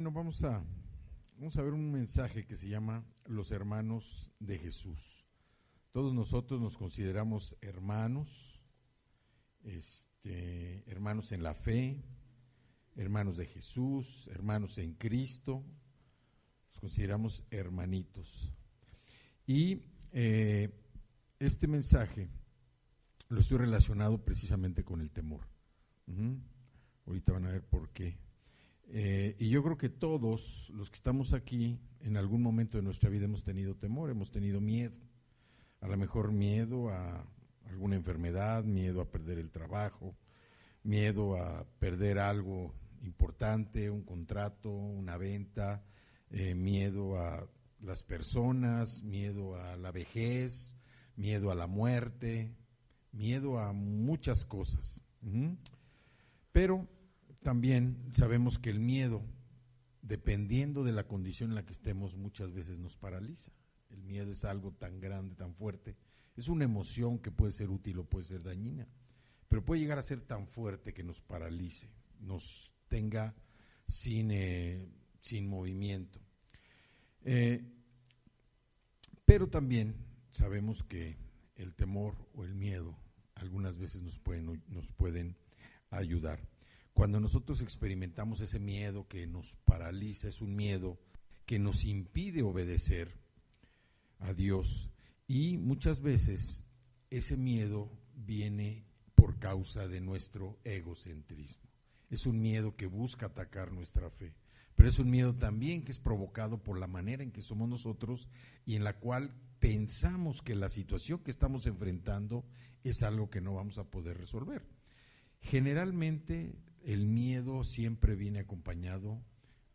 Bueno, vamos a ver un mensaje que se llama Los hermanos de Jesús. Todos nosotros nos consideramos hermanos, hermanos en la fe, hermanos de Jesús, hermanos en Cristo, nos consideramos hermanitos. Y este mensaje lo estoy relacionado precisamente con el temor. Ahorita van a ver por qué. Y yo creo que todos los que estamos aquí, en algún momento de nuestra vida hemos tenido temor, hemos tenido miedo. A lo mejor miedo a alguna enfermedad, miedo a perder el trabajo, miedo a perder algo importante, un contrato, una venta, miedo a las personas, miedo a la vejez, miedo a la muerte, miedo a muchas cosas. Pero también sabemos que el miedo, dependiendo de la condición en la que estemos, muchas veces nos paraliza. El miedo es algo tan grande, tan fuerte. Es una emoción que puede ser útil o puede ser dañina, pero puede llegar a ser tan fuerte que nos paralice, nos tenga sin movimiento. Pero también sabemos que el temor o el miedo algunas veces nos pueden ayudar. Cuando nosotros experimentamos ese miedo que nos paraliza, es un miedo que nos impide obedecer a Dios, y muchas veces ese miedo viene por causa de nuestro egocentrismo. Es un miedo que busca atacar nuestra fe, pero es un miedo también que es provocado por la manera en que somos nosotros y en la cual pensamos que la situación que estamos enfrentando es algo que no vamos a poder resolver. Generalmente el miedo siempre viene acompañado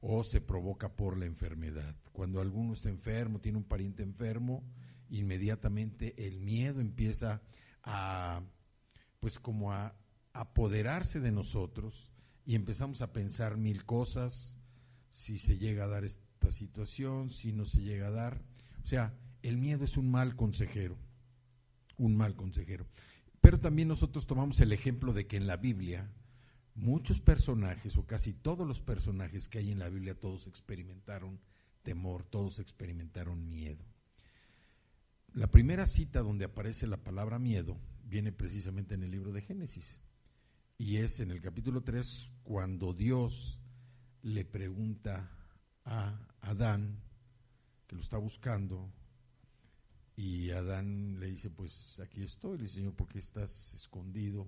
o se provoca por la enfermedad. Cuando alguno está enfermo, tiene un pariente enfermo, inmediatamente el miedo empieza a apoderarse de nosotros y empezamos a pensar mil cosas, si se llega a dar esta situación, si no se llega a dar. O sea, el miedo es un mal consejero. Pero también nosotros tomamos el ejemplo de que en la Biblia muchos personajes, o casi todos los personajes que hay en la Biblia, todos experimentaron temor, todos experimentaron miedo. La primera cita donde aparece la palabra miedo viene precisamente en el libro de Génesis, y es en el capítulo 3, cuando Dios le pregunta a Adán, que lo está buscando, y Adán le dice, pues aquí estoy. Le dice, Señor, ¿por qué estás escondido?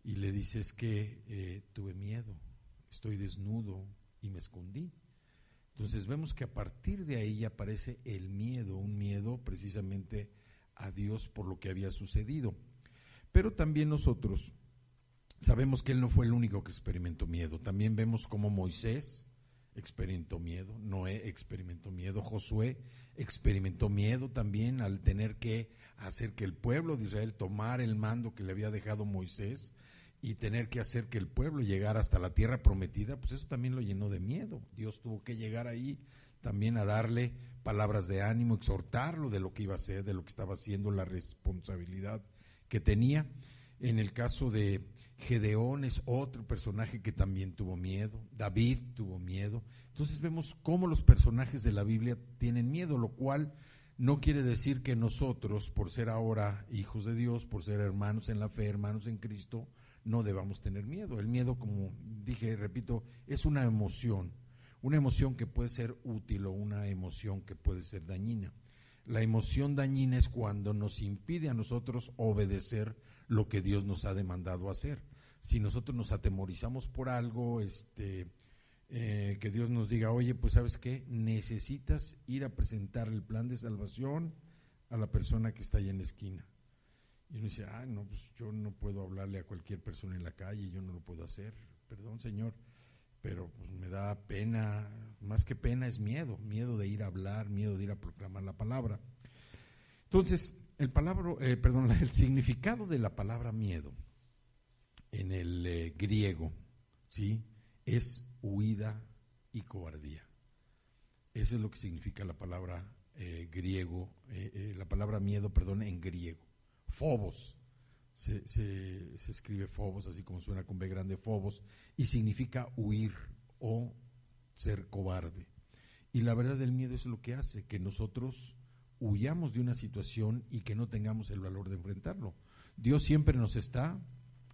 Y le dice, es que tuve miedo, estoy desnudo y me escondí. Entonces vemos que a partir de ahí aparece el miedo, un miedo precisamente a Dios por lo que había sucedido. Pero también nosotros sabemos que él no fue el único que experimentó miedo. También vemos cómo Moisés experimentó miedo, Noé experimentó miedo, Josué experimentó miedo también al tener que hacer que el pueblo de Israel tomara el mando que le había dejado Moisés y tener que hacer que el pueblo llegara hasta la tierra prometida. Pues eso también lo llenó de miedo. Dios tuvo que llegar ahí también a darle palabras de ánimo, exhortarlo de lo que iba a hacer, de lo que estaba haciendo, la responsabilidad que tenía. En el caso de Gedeón es otro personaje que también tuvo miedo, David tuvo miedo. Entonces vemos cómo los personajes de la Biblia tienen miedo, lo cual no quiere decir que nosotros, por ser ahora hijos de Dios, por ser hermanos en la fe, hermanos en Cristo, no debamos tener miedo. El miedo, como dije, repito, es una emoción que puede ser útil o una emoción que puede ser dañina. La emoción dañina es cuando nos impide a nosotros obedecer lo que Dios nos ha demandado hacer. Si nosotros nos atemorizamos por algo, que Dios nos diga, oye, pues ¿sabes qué? Necesitas ir a presentar el plan de salvación a la persona que está ahí en la esquina. Y uno dice, no, pues yo no puedo hablarle a cualquier persona en la calle, yo no lo puedo hacer, perdón, Señor, pero pues me da pena, más que pena es miedo de ir a hablar, miedo de ir a proclamar la palabra. Entonces, el significado de la palabra miedo en el griego, ¿sí?, es huida y cobardía. Eso es lo que significa la palabra la palabra miedo, en griego. Phobos, se escribe Phobos, así como suena con B grande, Phobos, y significa huir o ser cobarde. Y la verdad, el miedo es lo que hace que nosotros huyamos de una situación y que no tengamos el valor de enfrentarlo. Dios siempre nos está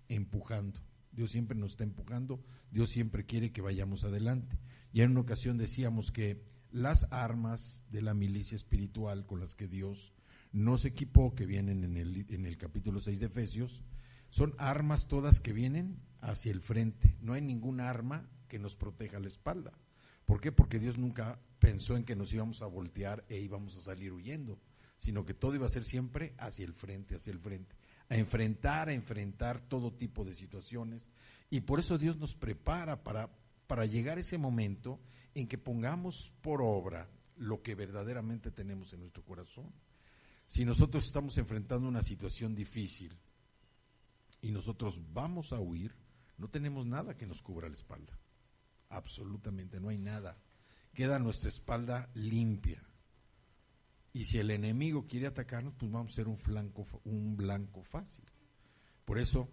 empujando, Dios siempre nos está empujando, Dios siempre quiere que vayamos adelante. Y en una ocasión decíamos que las armas de la milicia espiritual con las que Dios nos equipó, que vienen en el capítulo 6 de Efesios, son armas todas que vienen hacia el frente. No hay ningún arma que nos proteja la espalda. ¿Por qué? Porque Dios nunca pensó en que nos íbamos a voltear e íbamos a salir huyendo, sino que todo iba a ser siempre hacia el frente, a enfrentar todo tipo de situaciones. Y por eso Dios nos prepara para llegar a ese momento en que pongamos por obra lo que verdaderamente tenemos en nuestro corazón. Si nosotros estamos enfrentando una situación difícil y nosotros vamos a huir, no tenemos nada que nos cubra la espalda. Absolutamente no hay nada. Queda nuestra espalda limpia. Y si el enemigo quiere atacarnos, pues vamos a ser un blanco fácil. Por eso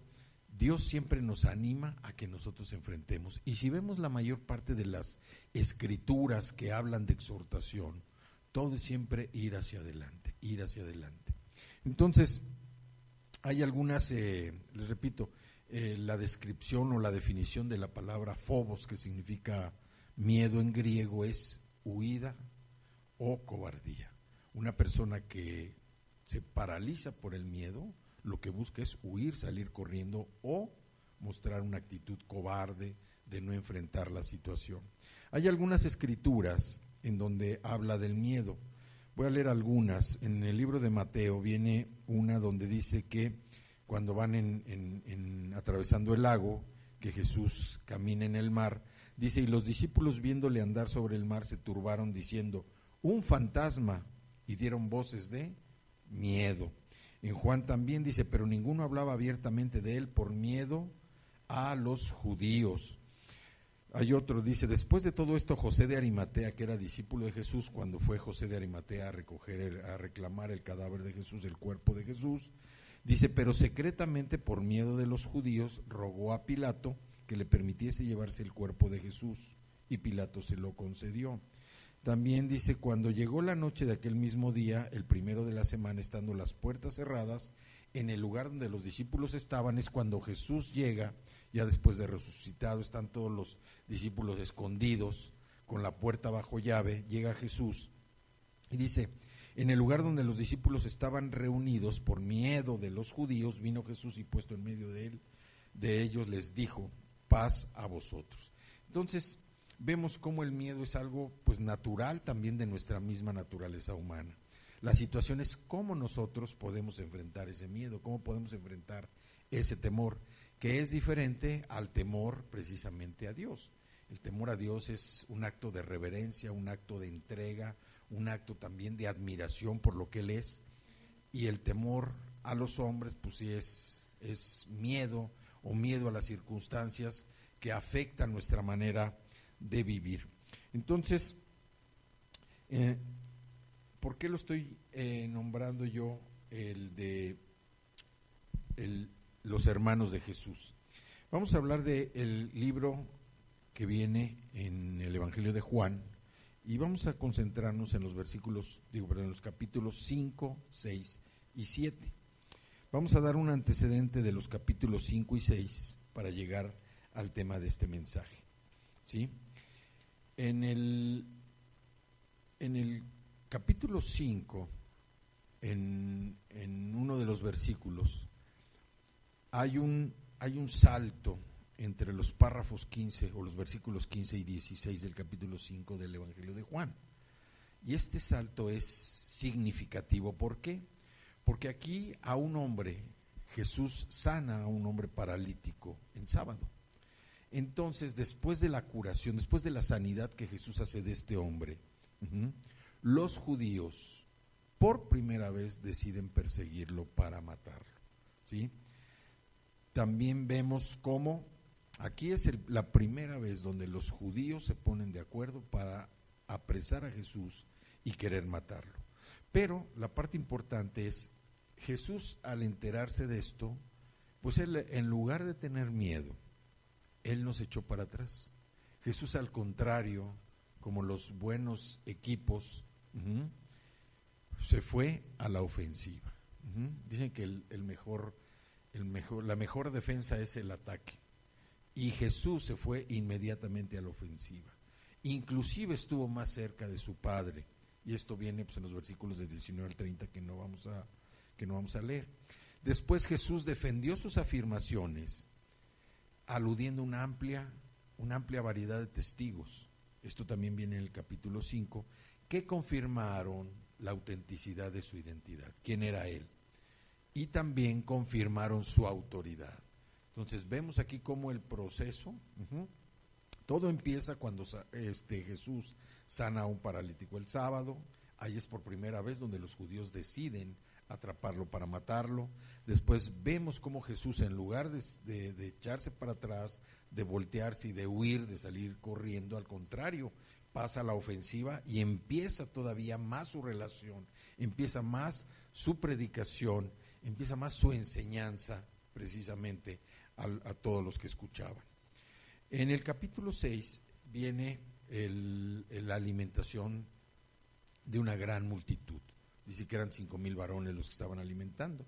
Dios siempre nos anima a que nosotros enfrentemos. Y si vemos la mayor parte de las escrituras que hablan de exhortación, todo es siempre ir hacia adelante. Entonces, hay algunas, les repito, la descripción o la definición de la palabra phobos, que significa miedo en griego, es huida o cobardía. Una persona que se paraliza por el miedo, lo que busca es huir, salir corriendo o mostrar una actitud cobarde de no enfrentar la situación. Hay algunas escrituras en donde habla del miedo. Voy a leer algunas. En el libro de Mateo viene una donde dice que cuando van atravesando el lago, que Jesús camina en el mar, dice, y los discípulos viéndole andar sobre el mar se turbaron diciendo, un fantasma, y dieron voces de miedo. En Juan también dice, pero ninguno hablaba abiertamente de él por miedo a los judíos. Hay otro, dice, después de todo esto José de Arimatea, que era discípulo de Jesús, cuando fue José de Arimatea a reclamar el cadáver de Jesús, el cuerpo de Jesús, dice, pero secretamente por miedo de los judíos rogó a Pilato que le permitiese llevarse el cuerpo de Jesús, y Pilato se lo concedió. También dice, cuando llegó la noche de aquel mismo día, el primero de la semana, estando las puertas cerradas, en el lugar donde los discípulos estaban, es cuando Jesús llega, ya después de resucitado, están todos los discípulos escondidos, con la puerta bajo llave, llega Jesús, y dice, en el lugar donde los discípulos estaban reunidos, por miedo de los judíos, vino Jesús y puesto en medio de ellos, les dijo, paz a vosotros. Entonces, vemos cómo el miedo es algo pues natural también de nuestra misma naturaleza humana. La situación es cómo nosotros podemos enfrentar ese miedo, cómo podemos enfrentar ese temor, que es diferente al temor precisamente a Dios. El temor a Dios es un acto de reverencia, un acto de entrega, un acto también de admiración por lo que Él es, y el temor a los hombres pues sí es miedo o miedo a las circunstancias que afectan nuestra manera de vivir. Entonces, ¿por qué lo estoy nombrando yo los hermanos de Jesús? Vamos a hablar del libro que viene en el Evangelio de Juan y vamos a concentrarnos en los en los capítulos 5, 6 y 7. Vamos a dar un antecedente de los capítulos 5 y 6 para llegar al tema de este mensaje, ¿sí? En el capítulo 5, en uno de los versículos, hay un salto entre los párrafos 15 o los versículos 15 y 16 del capítulo 5 del Evangelio de Juan. Y este salto es significativo. ¿Por qué? Porque aquí a un hombre, Jesús sana a un hombre paralítico en sábado. Entonces, después de la curación, después de la sanidad que Jesús hace de este hombre, los judíos por primera vez deciden perseguirlo para matarlo, ¿sí? También vemos cómo aquí es la primera vez donde los judíos se ponen de acuerdo para apresar a Jesús y querer matarlo. Pero la parte importante es, Jesús al enterarse de esto, pues él en lugar de tener miedo, Él nos echó para atrás. Jesús, al contrario, como los buenos equipos, se fue a la ofensiva. Dicen que la mejor defensa es el ataque. Y Jesús se fue inmediatamente a la ofensiva. Inclusive estuvo más cerca de su Padre. Y esto viene pues en los versículos del 19 al 30 que no vamos a leer. Después Jesús defendió sus afirmaciones, aludiendo a una amplia variedad de testigos. Esto también viene en el capítulo 5, que confirmaron la autenticidad de su identidad, quién era él, y también confirmaron su autoridad. Entonces vemos aquí cómo el proceso, todo empieza cuando Jesús sana a un paralítico el sábado. Ahí es por primera vez donde los judíos deciden atraparlo para matarlo. Después vemos cómo Jesús, en lugar de echarse para atrás, de voltearse y de huir, de salir corriendo, al contrario, pasa a la ofensiva y empieza todavía más su relación, empieza más su predicación, empieza más su enseñanza precisamente a todos los que escuchaban. En el capítulo 6 viene la alimentación de una gran multitud. Dice que eran 5,000 varones los que estaban alimentando.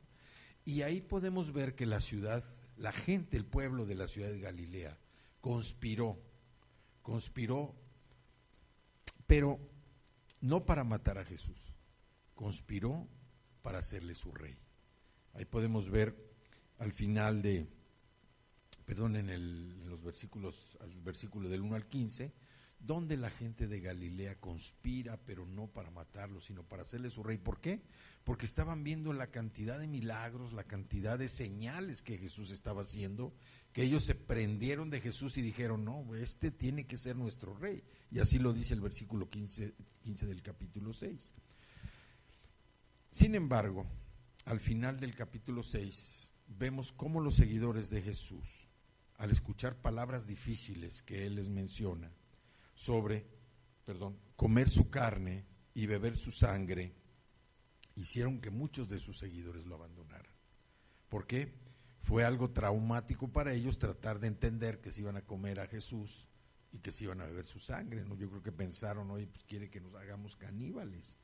Y ahí podemos ver que la ciudad, la gente, el pueblo de la ciudad de Galilea, conspiró, pero no para matar a Jesús, conspiró para hacerle su rey. Ahí podemos ver al final en los versículos, al versículo del 1 al 15, donde la gente de Galilea conspira, pero no para matarlo, sino para hacerle su rey. ¿Por qué? Porque estaban viendo la cantidad de milagros, la cantidad de señales que Jesús estaba haciendo, que ellos se prendieron de Jesús y dijeron, no, este tiene que ser nuestro rey. Y así lo dice el versículo 15 del capítulo 6. Sin embargo, al final del capítulo 6, vemos cómo los seguidores de Jesús, al escuchar palabras difíciles que él les menciona, sobre, comer su carne y beber su sangre, hicieron que muchos de sus seguidores lo abandonaran. ¿Por qué? Fue algo traumático para ellos tratar de entender que se iban a comer a Jesús y que se iban a beber su sangre, ¿no? Yo creo que pensaron, oye, pues quiere que nos hagamos caníbales.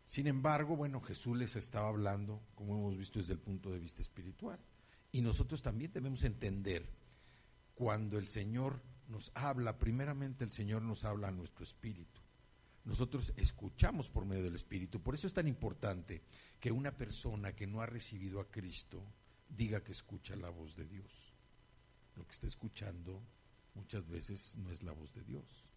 Sin embargo, Jesús les estaba hablando, como hemos visto, desde el punto de vista espiritual. Y nosotros también debemos entender, cuando el Señor nos habla, primeramente el Señor nos habla a nuestro espíritu. Nosotros escuchamos por medio del espíritu. Por eso es tan importante que una persona que no ha recibido a Cristo diga que escucha la voz de Dios. Lo que está escuchando muchas veces no es la voz de Dios,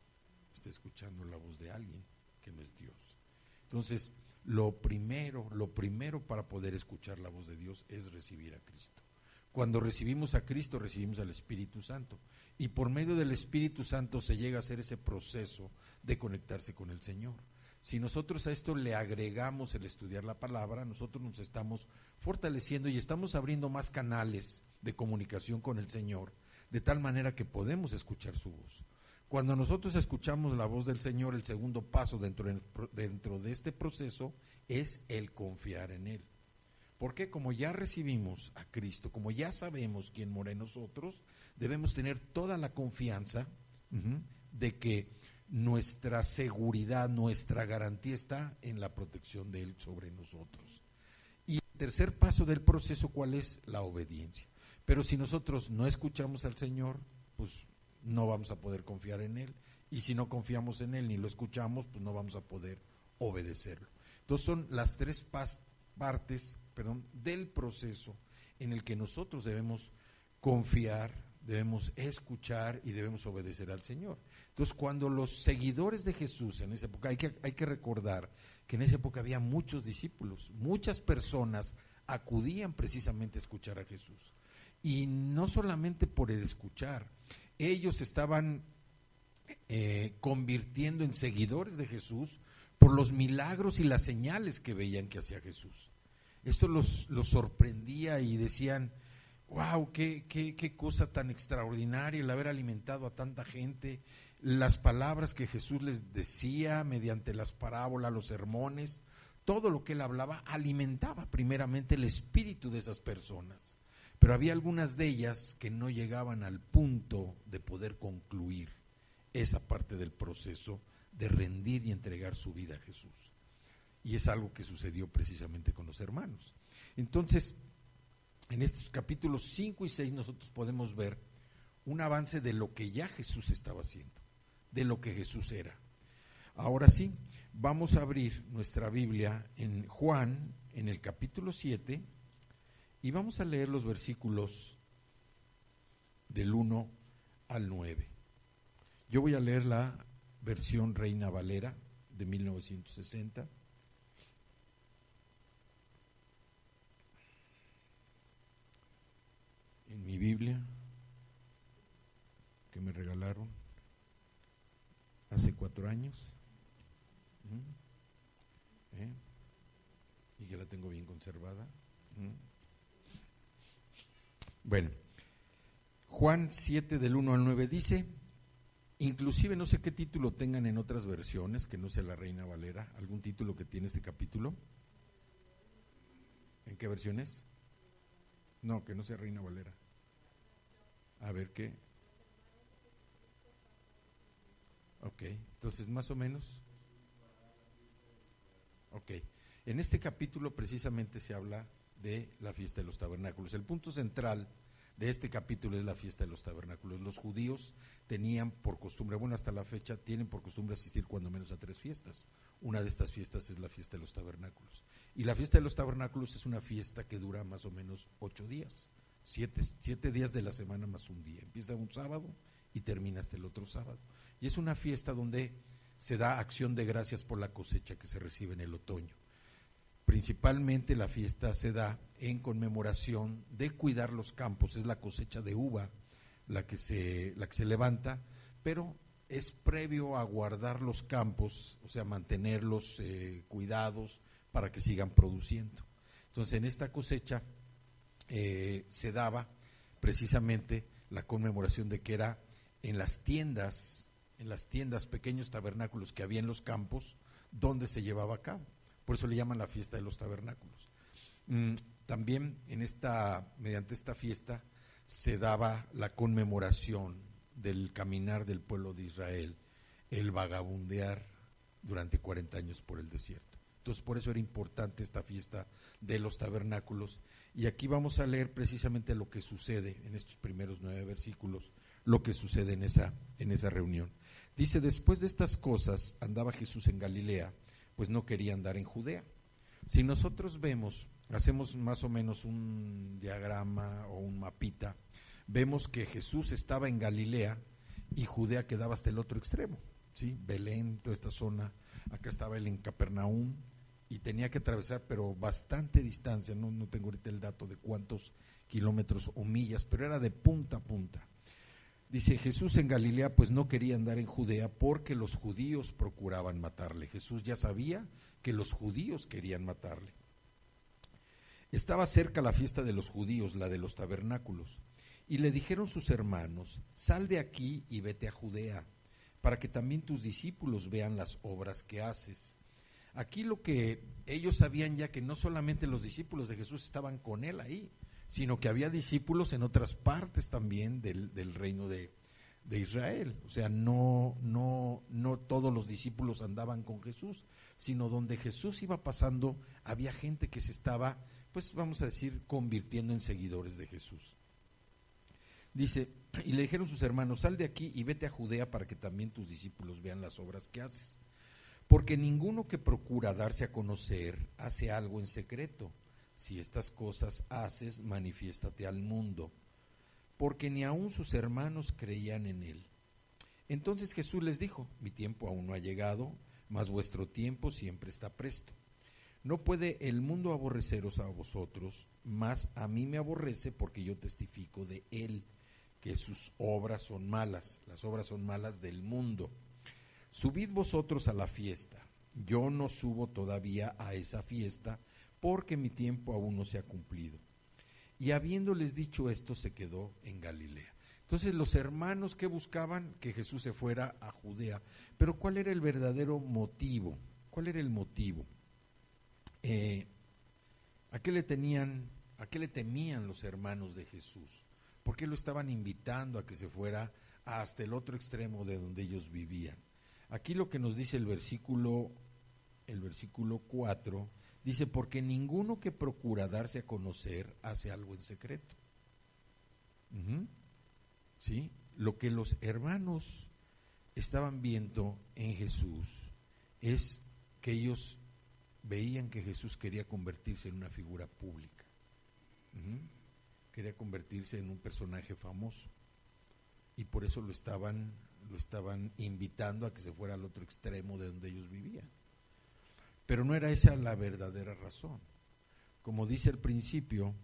está escuchando la voz de alguien que no es Dios. Entonces, lo primero para poder escuchar la voz de Dios es recibir a Cristo. Cuando recibimos a Cristo, recibimos al Espíritu Santo. Y por medio del Espíritu Santo se llega a hacer ese proceso de conectarse con el Señor. Si nosotros a esto le agregamos el estudiar la palabra, nosotros nos estamos fortaleciendo y estamos abriendo más canales de comunicación con el Señor, de tal manera que podemos escuchar su voz. Cuando nosotros escuchamos la voz del Señor, el segundo paso dentro de este proceso es el confiar en Él. Porque como ya recibimos a Cristo, como ya sabemos quién mora en nosotros, debemos tener toda la confianza de que nuestra seguridad, nuestra garantía está en la protección de Él sobre nosotros. Y el tercer paso del proceso, ¿cuál es? La obediencia. Pero si nosotros no escuchamos al Señor, pues no vamos a poder confiar en Él. Y si no confiamos en Él ni lo escuchamos, pues no vamos a poder obedecerlo. Entonces son las tres partes del proceso en el que nosotros debemos confiar, debemos escuchar y debemos obedecer al Señor. Entonces, cuando los seguidores de Jesús en esa época, hay que recordar que en esa época había muchos discípulos, muchas personas acudían precisamente a escuchar a Jesús. Y no solamente por el escuchar, ellos estaban convirtiendo en seguidores de Jesús por los milagros y las señales que veían que hacía Jesús. Esto los sorprendía y decían, wow, qué cosa tan extraordinaria el haber alimentado a tanta gente. Las palabras que Jesús les decía mediante las parábolas, los sermones, todo lo que él hablaba alimentaba primeramente el espíritu de esas personas. Pero había algunas de ellas que no llegaban al punto de poder concluir, esa parte del proceso de rendir y entregar su vida a Jesús. Y es algo que sucedió precisamente con los hermanos. Entonces, en estos capítulos 5 y 6 nosotros podemos ver un avance de lo que ya Jesús estaba haciendo, de lo que Jesús era. Ahora sí, vamos a abrir nuestra Biblia en Juan, en el capítulo 7, y vamos a leer los versículos del 1 al 9. Yo voy a leer la versión Reina Valera de 1960. En mi Biblia, que me regalaron hace 4 años, y que la tengo bien conservada. Bueno, Juan 7 del 1 al 9 dice, inclusive no sé qué título tengan en otras versiones, que no sea la Reina Valera, algún título que tiene este capítulo. ¿En qué versiones? No, que no sea Reina Valera. A ver qué. Ok, entonces más o menos. Ok, en este capítulo precisamente se habla de la fiesta de los tabernáculos. El punto central de este capítulo es la fiesta de los tabernáculos. Los judíos tenían por costumbre, bueno, hasta la fecha tienen por costumbre asistir cuando menos a 3 fiestas. Una de estas fiestas es la fiesta de los tabernáculos. Y la fiesta de los tabernáculos es una fiesta que dura más o menos 8 días, 7 días de la semana más un día. Empieza un sábado y termina hasta el otro sábado. Y es una fiesta donde se da acción de gracias por la cosecha que se recibe en el otoño. Principalmente la fiesta se da en conmemoración de cuidar los campos, es la cosecha de uva la que se levanta, pero es previo a guardar los campos, o sea, mantenerlos cuidados para que sigan produciendo. Entonces, en esta cosecha se daba precisamente la conmemoración de que era en las tiendas, pequeños tabernáculos que había en los campos, donde se llevaba a cabo. Por eso le llaman la fiesta de los tabernáculos. También mediante esta fiesta se daba la conmemoración del caminar del pueblo de Israel, el vagabundear durante 40 años por el desierto. Entonces, por eso era importante esta fiesta de los tabernáculos. Y aquí vamos a leer precisamente lo que sucede en estos primeros 9 versículos, lo que sucede en esa reunión. Dice, después de estas cosas andaba Jesús en Galilea, pues no quería andar en Judea. Si nosotros hacemos más o menos un diagrama o un mapita, vemos que Jesús estaba en Galilea y Judea quedaba hasta el otro extremo, ¿sí? Belén, toda esta zona, acá estaba él en Capernaum y tenía que atravesar, pero bastante distancia, no tengo ahorita el dato de cuántos kilómetros o millas, pero era de punta a punta. Dice, Jesús en Galilea pues no quería andar en Judea porque los judíos procuraban matarle. Jesús ya sabía que los judíos querían matarle. Estaba cerca la fiesta de los judíos, la de los tabernáculos, y le dijeron sus hermanos, sal de aquí y vete a Judea, para que también tus discípulos vean las obras que haces. Aquí lo que ellos sabían ya que no solamente los discípulos de Jesús estaban con él ahí, sino que había discípulos en otras partes también del reino de Israel. O sea, no todos los discípulos andaban con Jesús, sino donde Jesús iba pasando, había gente que se estaba, pues vamos a decir, convirtiendo en seguidores de Jesús. Dice, y le dijeron sus hermanos, sal de aquí y vete a Judea para que también tus discípulos vean las obras que haces. Porque ninguno que procura darse a conocer hace algo en secreto. Si estas cosas haces, manifiéstate al mundo, porque ni aun sus hermanos creían en él. Entonces Jesús les dijo, mi tiempo aún no ha llegado, mas vuestro tiempo siempre está presto. No puede el mundo aborreceros a vosotros, mas a mí me aborrece porque yo testifico de él, que sus obras son malas, las obras son malas del mundo. Subid vosotros a la fiesta, yo no subo todavía a esa fiesta, porque mi tiempo aún no se ha cumplido. Y habiéndoles dicho esto, se quedó en Galilea. Entonces los hermanos que buscaban que Jesús se fuera a Judea, pero ¿cuál era el verdadero motivo? ¿Cuál era el motivo? ¿A qué le temían los hermanos de Jesús? ¿Por qué lo estaban invitando a que se fuera hasta el otro extremo de donde ellos vivían. Aquí lo que nos dice el versículo 4, dice, porque ninguno que procura darse a conocer hace algo en secreto. ¿Sí? Lo que los hermanos estaban viendo en Jesús es que ellos veían que Jesús quería convertirse en una figura pública. Quería convertirse en un personaje famoso. Y por eso lo estaban invitando a que se fuera al otro extremo de donde ellos vivían. Pero no era esa la verdadera razón. Como dice al principio,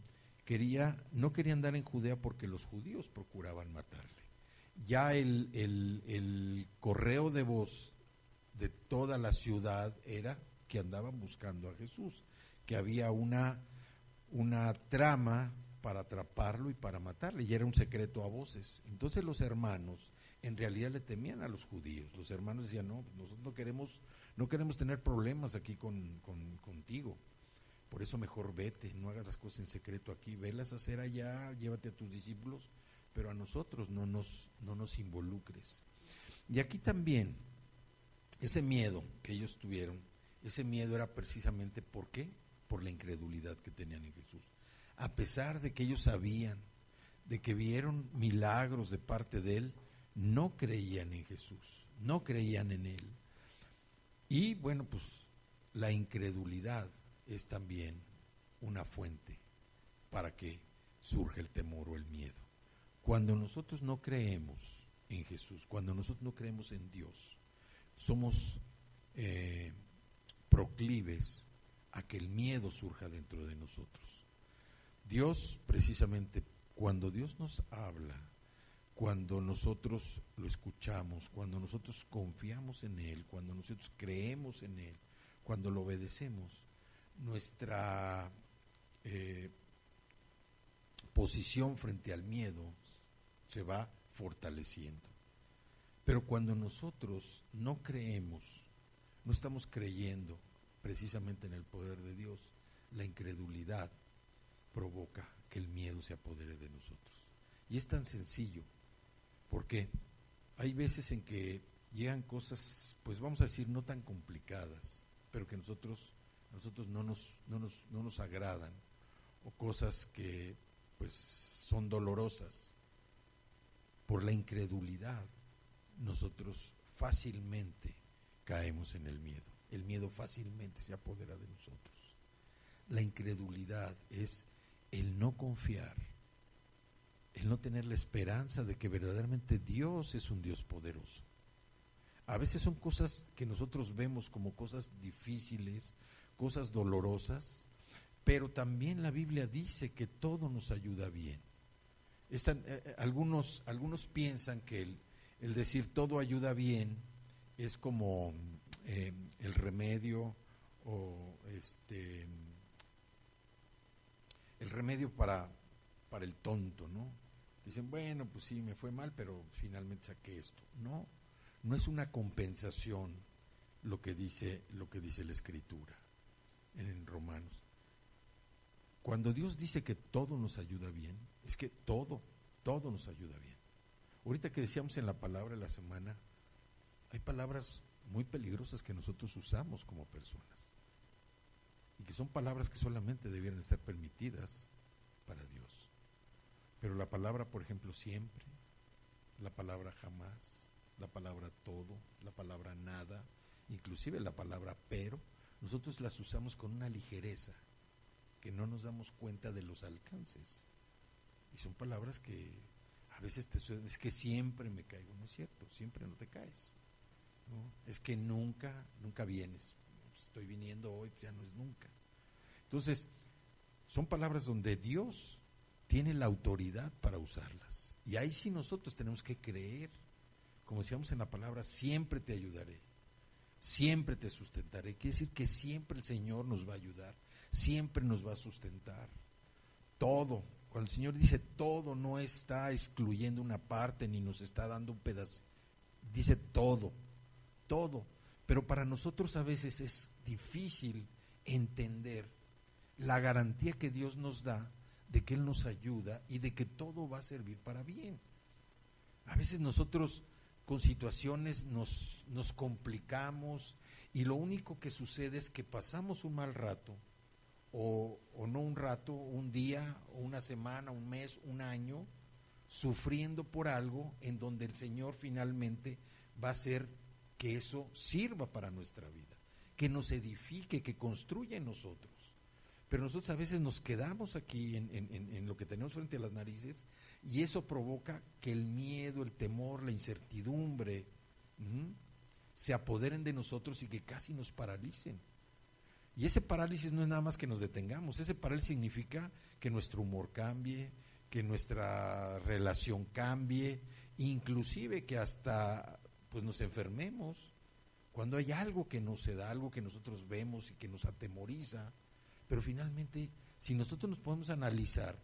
no quería andar en Judea porque los judíos procuraban matarle. Ya el correo de voz de toda la ciudad era que andaban buscando a Jesús, que había una trama para atraparlo y para matarle, y era un secreto a voces. Entonces los hermanos en realidad le temían a los judíos. Los hermanos decían, no, nosotros no queremos tener problemas aquí contigo, por eso mejor vete, no hagas las cosas en secreto aquí, velas a hacer allá, llévate a tus discípulos, pero a nosotros no nos involucres. Y aquí también, ese miedo que ellos tuvieron, ese miedo era precisamente, ¿por qué? Por la incredulidad que tenían en Jesús. A pesar de que ellos sabían, de que vieron milagros de parte de Él, no creían en Jesús, no creían en Él. Y bueno, pues la incredulidad es también una fuente para que surja el temor o el miedo. Cuando nosotros no creemos en Jesús, cuando nosotros no creemos en Dios, somos proclives a que el miedo surja dentro de nosotros. Dios, precisamente, cuando Dios nos habla, cuando nosotros lo escuchamos, cuando nosotros confiamos en Él, cuando nosotros creemos en Él, cuando lo obedecemos, nuestra posición frente al miedo se va fortaleciendo. Pero cuando nosotros no creemos, no estamos creyendo precisamente en el poder de Dios, la incredulidad provoca que el miedo se apodere de nosotros. Y es tan sencillo, porque hay veces en que llegan cosas, pues vamos a decir, no tan complicadas, pero que a nosotros no nos agradan, o cosas que pues son dolorosas. Por la incredulidad, nosotros fácilmente caemos en el miedo. El miedo fácilmente se apodera de nosotros. La incredulidad es el no confiar, el no tener la esperanza de que verdaderamente Dios es un Dios poderoso. A veces son cosas que nosotros vemos como cosas difíciles, cosas dolorosas, pero también la Biblia dice que todo nos ayuda bien. Algunos piensan que el decir todo ayuda bien es como el remedio o el remedio para el tonto, ¿no? Dicen, bueno, pues sí, me fue mal, pero finalmente saqué esto. No es una compensación lo que dice la Escritura en Romanos. Cuando Dios dice que todo nos ayuda bien, es que todo nos ayuda bien. Ahorita que decíamos en la palabra de la semana, hay palabras muy peligrosas que nosotros usamos como personas, y que son palabras que solamente debieran estar permitidas para Dios. Pero la palabra, por ejemplo, siempre, la palabra jamás, la palabra todo, la palabra nada, inclusive la palabra pero, nosotros las usamos con una ligereza que no nos damos cuenta de los alcances. Y son palabras que a veces te suenan, es que siempre me caigo. No es cierto, siempre no te caes, ¿no? Es que nunca vienes. Estoy viniendo hoy, ya no es nunca. Entonces, son palabras donde Dios tiene la autoridad para usarlas. Y ahí sí nosotros tenemos que creer. Como decíamos en la palabra, siempre te ayudaré, siempre te sustentaré. Quiere decir que siempre el Señor nos va a ayudar, siempre nos va a sustentar. Todo, cuando el Señor dice todo, no está excluyendo una parte ni nos está dando un pedazo, dice todo. Pero para nosotros a veces es difícil entender la garantía que Dios nos da de que Él nos ayuda y de que todo va a servir para bien. A veces nosotros con situaciones nos complicamos y lo único que sucede es que pasamos un mal rato, o no un rato, un día, o una semana, un mes, un año, sufriendo por algo en donde el Señor finalmente va a hacer que eso sirva para nuestra vida, que nos edifique, que construya en nosotros. Pero nosotros a veces nos quedamos aquí en lo que tenemos frente a las narices y eso provoca que el miedo, el temor, la incertidumbre se apoderen de nosotros y que casi nos paralicen. Y ese parálisis no es nada más que nos detengamos, ese parálisis significa que nuestro humor cambie, que nuestra relación cambie, inclusive que hasta pues nos enfermemos, cuando hay algo que no se da, algo que nosotros vemos y que nos atemoriza. Pero finalmente, si nosotros nos podemos analizar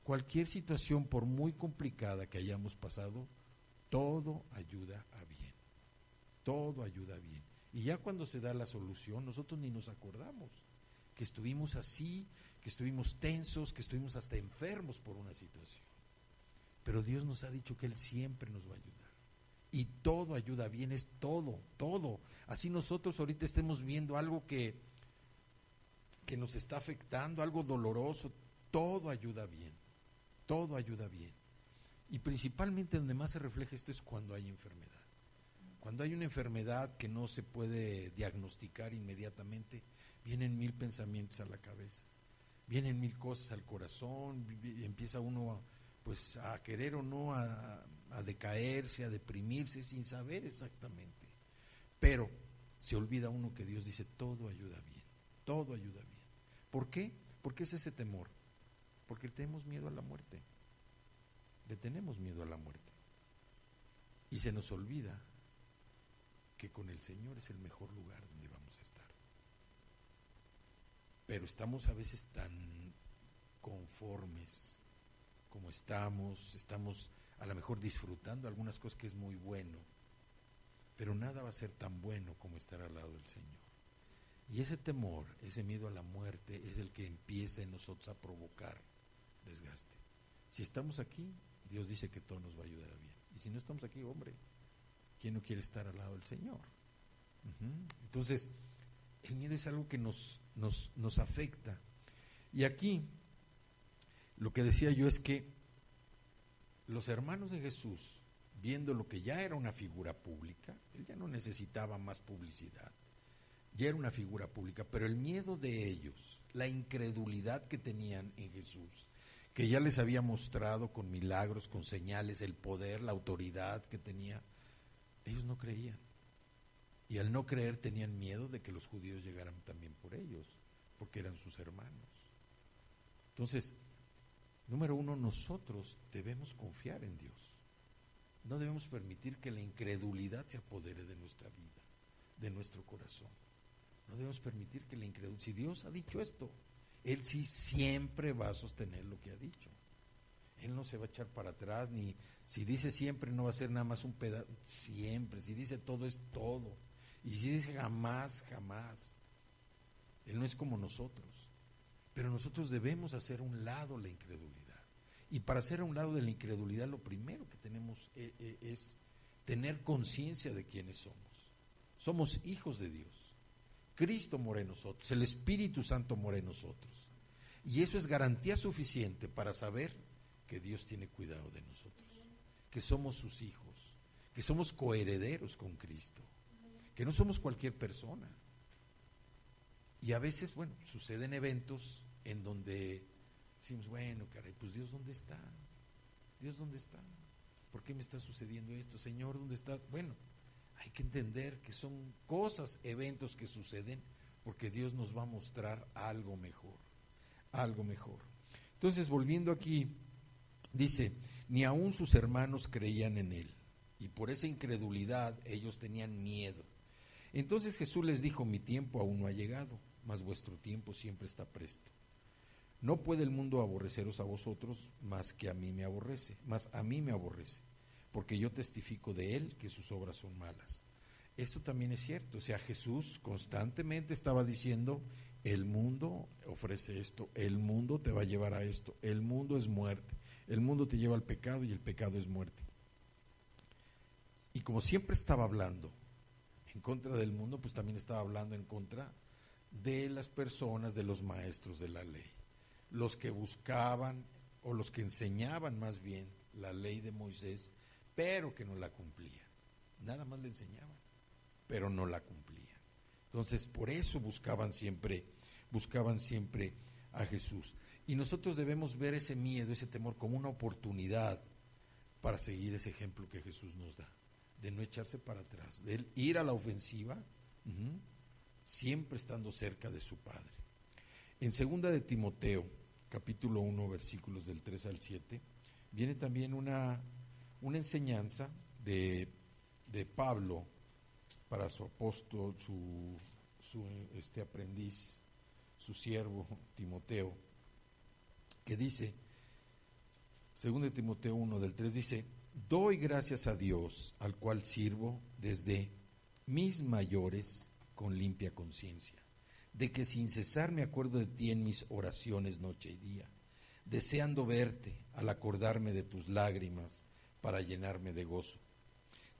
cualquier situación, por muy complicada que hayamos pasado, todo ayuda a bien, todo ayuda a bien. Y ya cuando se da la solución, nosotros ni nos acordamos que estuvimos así, que estuvimos tensos, que estuvimos hasta enfermos por una situación. Pero Dios nos ha dicho que Él siempre nos va a ayudar. Y todo ayuda bien, es todo, todo. Así nosotros ahorita estemos viendo algo que nos está afectando, algo doloroso, todo ayuda bien, todo ayuda bien. Y principalmente donde más se refleja esto es cuando hay enfermedad. Cuando hay una enfermedad que no se puede diagnosticar inmediatamente, vienen 1000 pensamientos a la cabeza, vienen 1000 cosas al corazón, empieza uno pues a querer o no a decaerse, a deprimirse sin saber exactamente. Pero se olvida uno que Dios dice todo ayuda bien, todo ayuda bien. ¿Por qué? Porque es ese temor, porque le tenemos miedo a la muerte, le tenemos miedo a la muerte. Y se nos olvida que con el Señor es el mejor lugar donde vamos a estar. Pero estamos a veces tan conformes como estamos a lo mejor disfrutando algunas cosas que es muy bueno, pero nada va a ser tan bueno como estar al lado del Señor. Y ese temor, ese miedo a la muerte es el que empieza en nosotros a provocar desgaste. Si estamos aquí, Dios dice que todo nos va a ayudar a bien. Y si no estamos aquí, hombre, ¿quién no quiere estar al lado del Señor? Entonces, el miedo es algo que nos afecta. Y aquí, lo que decía yo es que los hermanos de Jesús, viendo lo que ya era una figura pública, él ya no necesitaba más publicidad, ya era una figura pública, pero el miedo de ellos, la incredulidad que tenían en Jesús, que ya les había mostrado con milagros, con señales, el poder, la autoridad que tenía, ellos no creían. Y al no creer tenían miedo de que los judíos llegaran también por ellos, porque eran sus hermanos. Entonces, número uno, nosotros debemos confiar en Dios. No debemos permitir que la incredulidad se apodere de nuestra vida, de nuestro corazón. No debemos permitir que la incredulidad, si Dios ha dicho esto, Él sí siempre va a sostener lo que ha dicho. Él no se va a echar para atrás, ni si dice siempre no va a ser nada más un pedazo, siempre, si dice todo es todo, y si dice jamás, jamás. Él no es como nosotros, pero nosotros debemos hacer a un lado la incredulidad. Y para hacer a un lado de la incredulidad, lo primero que tenemos es tener conciencia de quiénes somos. Somos hijos de Dios. Cristo mora en nosotros, el Espíritu Santo mora en nosotros. Y eso es garantía suficiente para saber que Dios tiene cuidado de nosotros, que somos sus hijos, que somos coherederos con Cristo, que no somos cualquier persona. Y a veces, bueno, suceden eventos en donde decimos, bueno, caray, pues Dios, ¿dónde está? Dios, ¿dónde está? ¿Por qué me está sucediendo esto? Señor, ¿dónde está? Bueno, hay que entender que son cosas, eventos que suceden porque Dios nos va a mostrar algo mejor, algo mejor. Entonces, volviendo aquí, dice, ni aun sus hermanos creían en él, y por esa incredulidad ellos tenían miedo. Entonces Jesús les dijo, mi tiempo aún no ha llegado, mas vuestro tiempo siempre está presto. No puede el mundo aborreceros a vosotros, más a mí me aborrece, porque yo testifico de él que sus obras son malas. Esto también es cierto, o sea, Jesús constantemente estaba diciendo, el mundo ofrece esto, el mundo te va a llevar a esto, el mundo es muerte, el mundo te lleva al pecado y el pecado es muerte. Y como siempre estaba hablando en contra del mundo, pues también estaba hablando en contra de las personas, de los maestros de la ley, los que buscaban o los que enseñaban más bien la ley de Moisés, pero que no la cumplían. Nada más le enseñaban, pero no la cumplían. Entonces, por eso buscaban siempre a Jesús. Y nosotros debemos ver ese miedo, ese temor como una oportunidad para seguir ese ejemplo que Jesús nos da, de no echarse para atrás, de ir a la ofensiva, siempre estando cerca de su Padre. En 2 de Timoteo, capítulo 1, versículos del 3 al 7, viene también una enseñanza de Pablo para su apóstol, su aprendiz, su siervo Timoteo, que dice, 2 de Timoteo 1 del 3, dice: doy gracias a Dios, al cual sirvo desde mis mayores con limpia conciencia, de que sin cesar me acuerdo de ti en mis oraciones noche y día, deseando verte al acordarme de tus lágrimas para llenarme de gozo,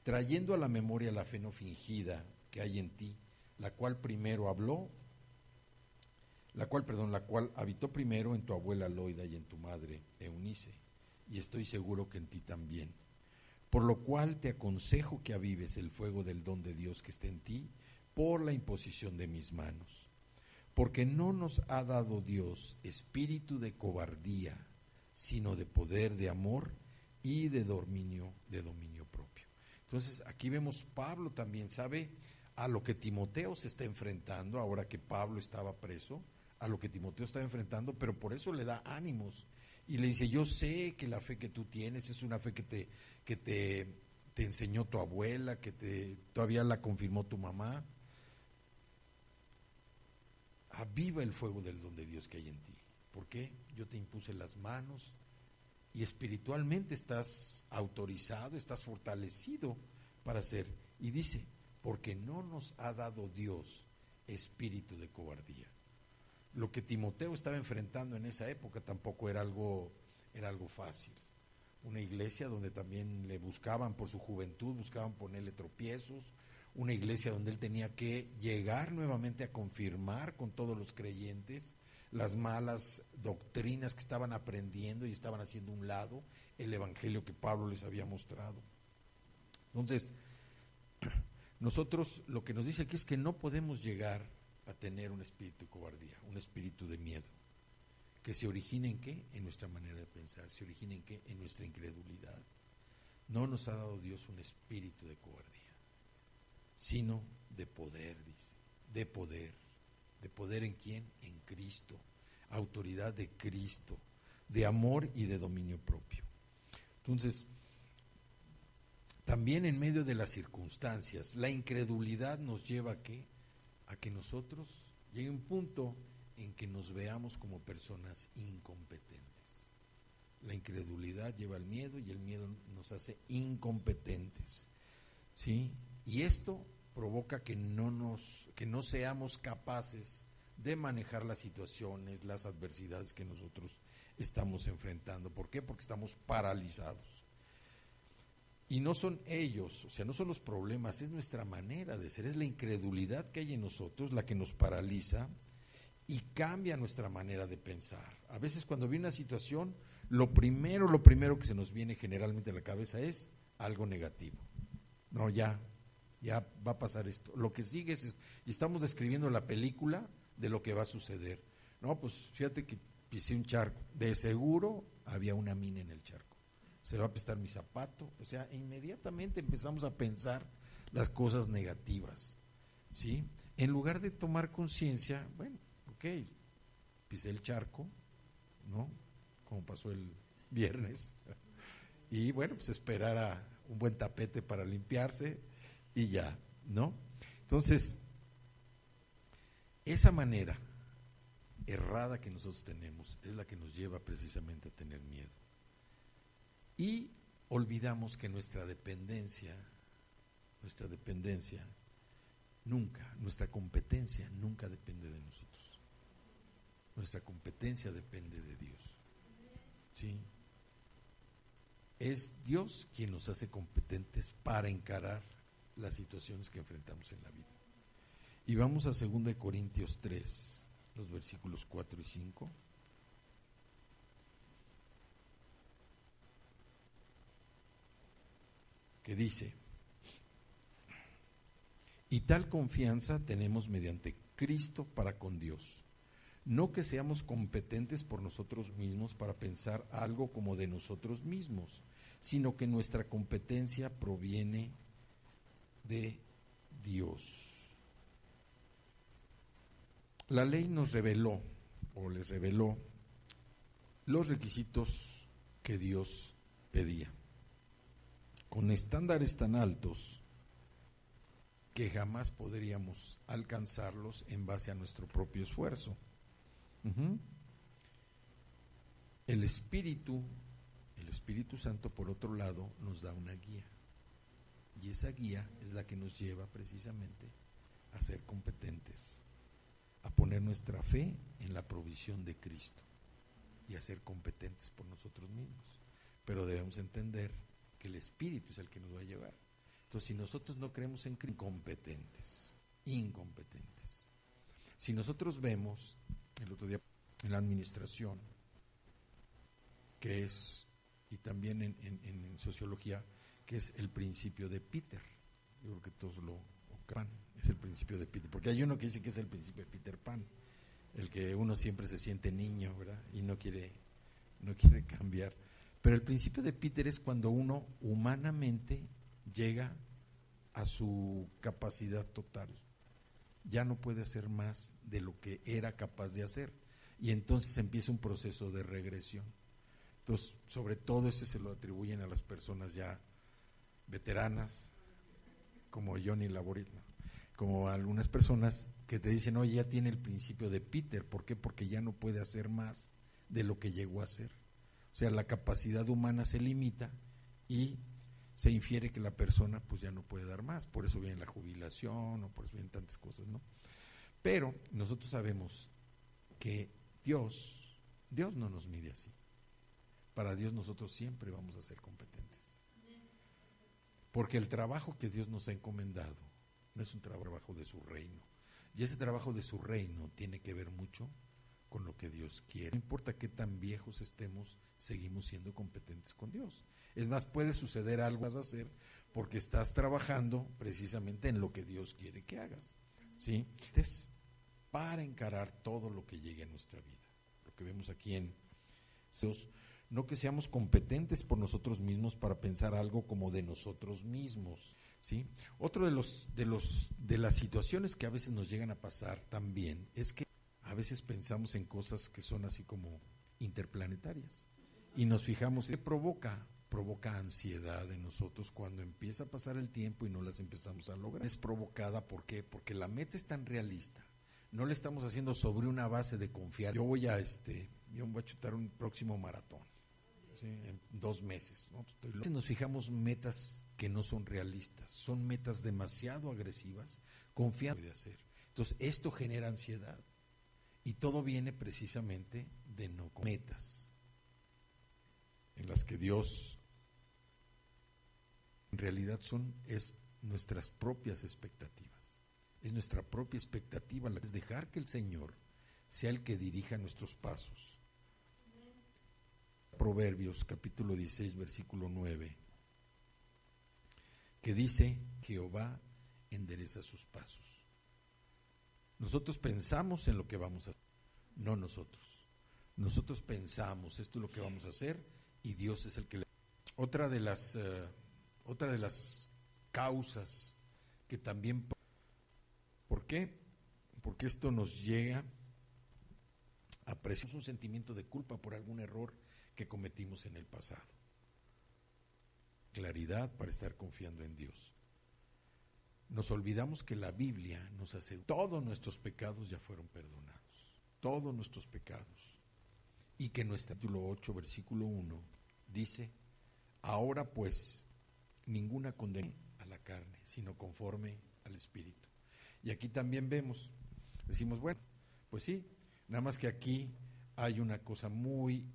trayendo a la memoria la fe no fingida que hay en ti, la cual habitó primero en tu abuela Loida y en tu madre Eunice, y estoy seguro que en ti también. Por lo cual te aconsejo que avives el fuego del don de Dios que está en ti por la imposición de mis manos. Porque no nos ha dado Dios espíritu de cobardía, sino de poder, de amor y de dominio propio. Entonces aquí vemos Pablo también sabe a lo que Timoteo se está enfrentando, ahora que Pablo estaba preso, a lo que Timoteo estaba enfrentando, pero por eso le da ánimos y le dice: yo sé que la fe que tú tienes es una fe que te enseñó tu abuela, que todavía la confirmó tu mamá. Aviva el fuego del don de Dios que hay en ti. ¿Por qué? Yo te impuse las manos y espiritualmente estás autorizado, estás fortalecido para hacer. Y dice: porque no nos ha dado Dios espíritu de cobardía. Lo que Timoteo estaba enfrentando en esa época tampoco era algo fácil. Una iglesia donde también le buscaban por su juventud, buscaban ponerle tropiezos, una iglesia donde él tenía que llegar nuevamente a confirmar con todos los creyentes las malas doctrinas que estaban aprendiendo y estaban haciendo a un lado el evangelio que Pablo les había mostrado. Entonces, nosotros lo que nos dice aquí es que no podemos llegar a tener un espíritu de cobardía, un espíritu de miedo, que se origina ¿en qué? En nuestra manera de pensar, se origina ¿en qué? En nuestra incredulidad. No nos ha dado Dios un espíritu de cobardía, sino de poder, dice, de poder. ¿De poder en quién? En Cristo, autoridad de Cristo, de amor y de dominio propio. Entonces, también en medio de las circunstancias, la incredulidad nos lleva ¿a qué? A que nosotros llegue un punto en que nos veamos como personas incompetentes. La incredulidad lleva al miedo y el miedo nos hace incompetentes, ¿sí? Y esto provoca que no seamos capaces de manejar las situaciones, las adversidades que nosotros estamos enfrentando. ¿Por qué? Porque estamos paralizados. Y no son ellos, o sea, no son los problemas, es nuestra manera de ser, es la incredulidad que hay en nosotros la que nos paraliza y cambia nuestra manera de pensar. A veces cuando viene una situación, lo primero que se nos viene generalmente a la cabeza es algo negativo. No, ya va a pasar esto. Lo que sigue es, y estamos describiendo la película de lo que va a suceder. No, pues fíjate que pisé un charco, de seguro había una mina en el charco. Se va a prestar mi zapato, o sea, inmediatamente empezamos a pensar las cosas negativas, ¿sí? En lugar de tomar conciencia, bueno, ok, pisé el charco, ¿no? Como pasó el viernes, y bueno, pues esperar a un buen tapete para limpiarse y ya, ¿no? Entonces, esa manera errada que nosotros tenemos es la que nos lleva precisamente a tener miedo. Y olvidamos que nuestra competencia nunca depende de nosotros. Nuestra competencia depende de Dios. ¿Sí? es Dios quien nos hace competentes para encarar las situaciones que enfrentamos en la vida. Y vamos a 2 Corintios 3, los versículos 4 y 5. Que dice: y tal confianza tenemos mediante Cristo para con Dios. No que seamos competentes por nosotros mismos para pensar algo como de nosotros mismos, sino que nuestra competencia proviene de Dios. La ley nos reveló, o les reveló, los requisitos que Dios pedía, con estándares tan altos que jamás podríamos alcanzarlos en base a nuestro propio esfuerzo. El Espíritu Santo, por otro lado, nos da una guía, y esa guía es la que nos lleva precisamente a ser competentes, a poner nuestra fe en la provisión de Cristo y a ser competentes por nosotros mismos. Pero debemos entender que el Espíritu es el que nos va a llevar. Entonces, si nosotros no creemos en Cristo, incompetentes. Si nosotros vemos, el otro día en la administración, que es, y también en sociología, que es el principio de Peter, yo creo que todos lo ocupan, es el principio de Peter, porque hay uno que dice que es el principio de Peter Pan, el que uno siempre se siente niño, ¿verdad? Y no quiere cambiar. Pero el principio de Peter es cuando uno humanamente llega a su capacidad total, ya no puede hacer más de lo que era capaz de hacer, y entonces empieza un proceso de regresión. Entonces, sobre todo ese se lo atribuyen a las personas ya veteranas, como Johnny Laborit, como algunas personas que te dicen: oye, ya tiene el principio de Peter. ¿Por qué? Porque ya no puede hacer más de lo que llegó a hacer. O sea, la capacidad humana se limita y se infiere que la persona pues ya no puede dar más. Por eso viene la jubilación, o por eso vienen tantas cosas, ¿no? Pero nosotros sabemos que Dios no nos mide así. Para Dios nosotros siempre vamos a ser competentes. Porque el trabajo que Dios nos ha encomendado no es un trabajo de su reino. Y ese trabajo de su reino tiene que ver mucho con lo que Dios quiere. No importa qué tan viejos estemos, seguimos siendo competentes con Dios. Es más, puede suceder algo que vas a hacer porque estás trabajando precisamente en lo que Dios quiere que hagas, ¿sí? Entonces, para encarar todo lo que llegue a nuestra vida. Lo que vemos aquí en Dios, no que seamos competentes por nosotros mismos para pensar algo como de nosotros mismos, ¿sí? Otro de las situaciones que a veces nos llegan a pasar también es que a veces pensamos en cosas que son así como interplanetarias y nos fijamos, ¿qué provoca? Provoca ansiedad en nosotros cuando empieza a pasar el tiempo y no las empezamos a lograr. Es provocada, ¿por qué? Porque la meta es tan realista. No le estamos haciendo sobre una base de confiar. Yo voy a chutar un próximo maratón, ¿sí? En 2 meses, ¿no? Nos fijamos metas que no son realistas, son metas demasiado agresivas, confiando de hacer. Entonces, esto genera ansiedad. Y todo viene precisamente de no metas en las que Dios en realidad es nuestras propias expectativas. Es nuestra propia expectativa, es dejar que el Señor sea el que dirija nuestros pasos. Proverbios capítulo 16 versículo 9, que dice: Jehová endereza sus pasos. Nosotros pensamos en lo que vamos a hacer, no nosotros. Nosotros pensamos, esto es lo que vamos a hacer, y Dios es el que le... Otra de las causas que también... ¿Por qué? Porque esto nos llega a presionar un sentimiento de culpa por algún error que cometimos en el pasado. Claridad para estar confiando en Dios. Nos olvidamos que la Biblia nos asegura todos nuestros pecados ya fueron perdonados, todos nuestros pecados, y que nuestro capítulo 8 versículo 1 dice: ahora pues ninguna condena a la carne, sino conforme al Espíritu. Y aquí también decimos, bueno, pues sí, nada más que aquí hay una cosa muy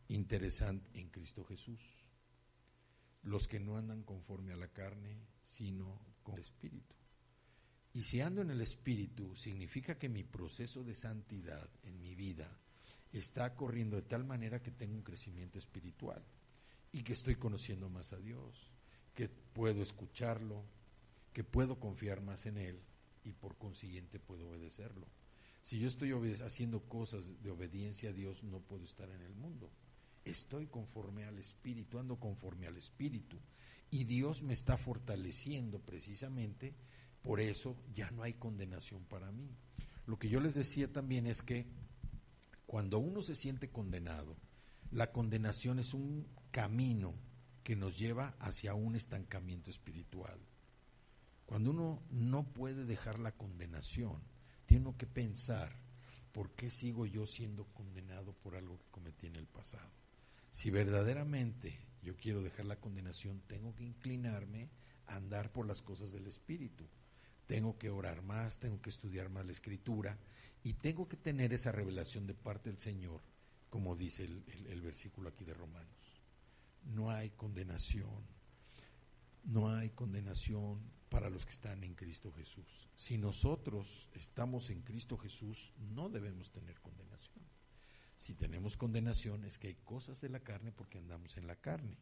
interesante en Cristo Jesús. los que no andan conforme a la carne, sino con el Espíritu. Y si ando en el Espíritu, significa que mi proceso de santidad en mi vida está corriendo de tal manera que tengo un crecimiento espiritual y que estoy conociendo más a Dios, que puedo escucharlo, que puedo confiar más en Él y por consiguiente puedo obedecerlo. Si yo estoy haciendo cosas de obediencia a Dios, no puedo estar en el mundo. Estoy conforme al Espíritu, ando conforme al Espíritu y Dios me está fortaleciendo precisamente. Por eso ya no hay condenación para mí. Lo que yo les decía también es que cuando uno se siente condenado, la condenación es un camino que nos lleva hacia un estancamiento espiritual. Cuando uno no puede dejar la condenación, tiene uno que pensar, ¿por qué sigo yo siendo condenado por algo que cometí en el pasado? Si verdaderamente yo quiero dejar la condenación, tengo que inclinarme a andar por las cosas del Espíritu. Tengo que orar más, tengo que estudiar más la Escritura y tengo que tener esa revelación de parte del Señor, como dice el versículo aquí de Romanos. No hay condenación, no hay condenación para los que están en Cristo Jesús. Si nosotros estamos en Cristo Jesús, no debemos tener condenación. Si tenemos condenación es que hay cosas de la carne porque andamos en la carne.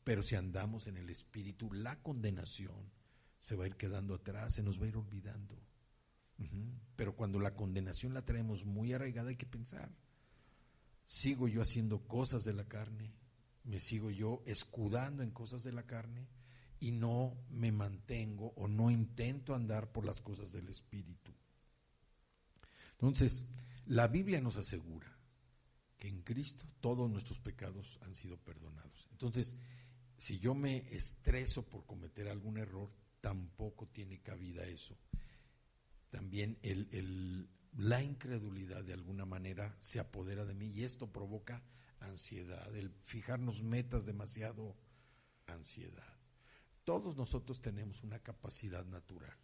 Pero si andamos en el Espíritu, la condenación se va a ir quedando atrás, se nos va a ir olvidando. Pero cuando la condenación la traemos muy arraigada, hay que pensar, ¿sigo yo haciendo cosas de la carne? ¿Me sigo yo escudando en cosas de la carne? Y no me mantengo o no intento andar por las cosas del Espíritu. Entonces, la Biblia nos asegura que en Cristo todos nuestros pecados han sido perdonados. Entonces, si yo me estreso por cometer algún error, tampoco tiene cabida eso. También la incredulidad de alguna manera se apodera de mí y esto provoca ansiedad, el fijarnos metas demasiado, ansiedad. Todos nosotros tenemos una capacidad natural.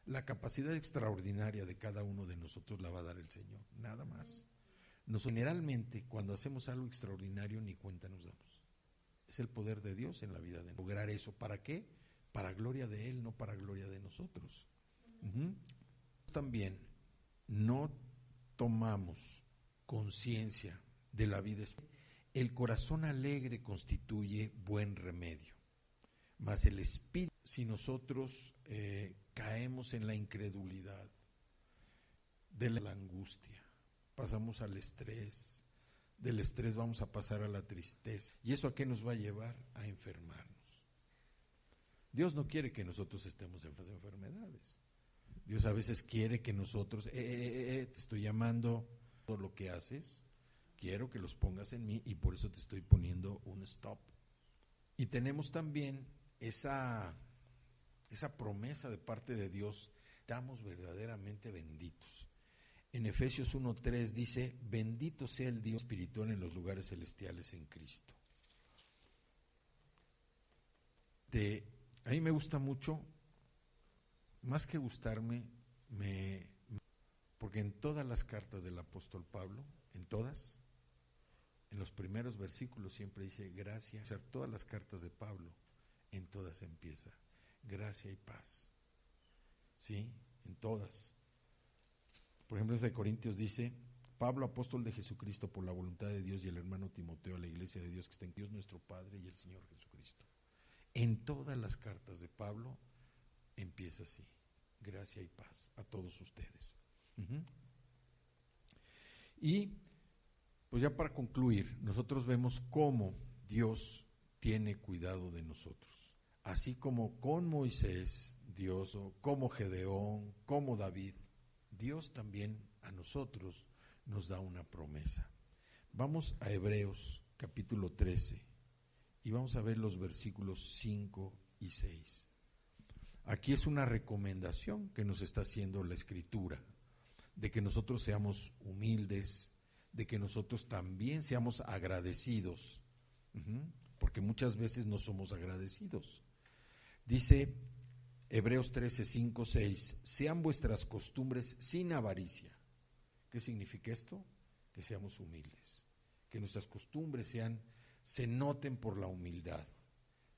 La capacidad extraordinaria de cada uno de nosotros la va a dar el Señor, nada más. Generalmente cuando hacemos algo extraordinario ni cuenta nos damos. Es el poder de Dios en la vida de lograr eso. ¿Para qué? Para gloria de Él, no para gloria de nosotros. También no tomamos conciencia de la vida espiritual. El corazón alegre constituye buen remedio, mas el espíritu, si nosotros caemos en la incredulidad, de la angustia, pasamos al estrés, del estrés vamos a pasar a la tristeza. ¿Y eso a qué nos va a llevar? A enfermarnos. Dios no quiere que nosotros estemos en las enfermedades. Dios a veces quiere que nosotros, te estoy llamando, todo lo que haces, quiero que los pongas en mí y por eso te estoy poniendo un stop. Y tenemos también esa promesa de parte de Dios, estamos verdaderamente benditos. En Efesios 1:3 dice, bendito sea el Dios espiritual en los lugares celestiales en Cristo. A mí me gusta mucho, más que gustarme, porque en todas las cartas del apóstol Pablo, en todas, en los primeros versículos siempre dice gracia. O sea, todas las cartas de Pablo, en todas empieza gracia y paz. ¿Sí? En todas. Por ejemplo, desde Corintios dice, Pablo, apóstol de Jesucristo por la voluntad de Dios, y el hermano Timoteo a la iglesia de Dios que está en Dios nuestro Padre y el Señor Jesucristo. En todas las cartas de Pablo empieza así, gracia y paz a todos ustedes. Y pues ya para concluir, nosotros vemos cómo Dios tiene cuidado de nosotros, así como con Moisés, Dios, como Gedeón, como David, Dios también a nosotros nos da una promesa. Vamos a Hebreos capítulo 13 y vamos a ver los versículos 5 y 6. Aquí es una recomendación que nos está haciendo la Escritura, de que nosotros seamos humildes, de que nosotros también seamos agradecidos, porque muchas veces no somos agradecidos. Dice Hebreos 13, 5, 6, sean vuestras costumbres sin avaricia. ¿Qué significa esto? Que seamos humildes, que nuestras costumbres sean se noten por la humildad.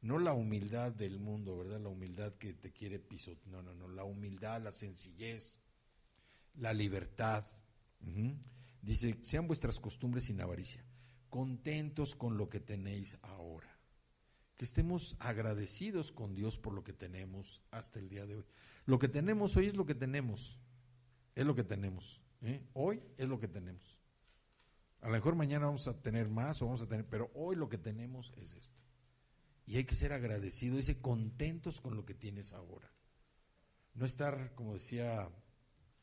No la humildad del mundo, ¿verdad? La humildad que te quiere pisotear. No, la humildad, la sencillez, la libertad. Dice, sean vuestras costumbres sin avaricia, contentos con lo que tenéis ahora. Que estemos agradecidos con Dios por lo que tenemos hasta el día de hoy. Lo que tenemos hoy es lo que tenemos. Es lo que tenemos. Hoy es lo que tenemos. A lo mejor mañana vamos a tener más pero hoy lo que tenemos es esto. Y hay que ser agradecidos, dice, contentos con lo que tienes ahora. No estar, como decía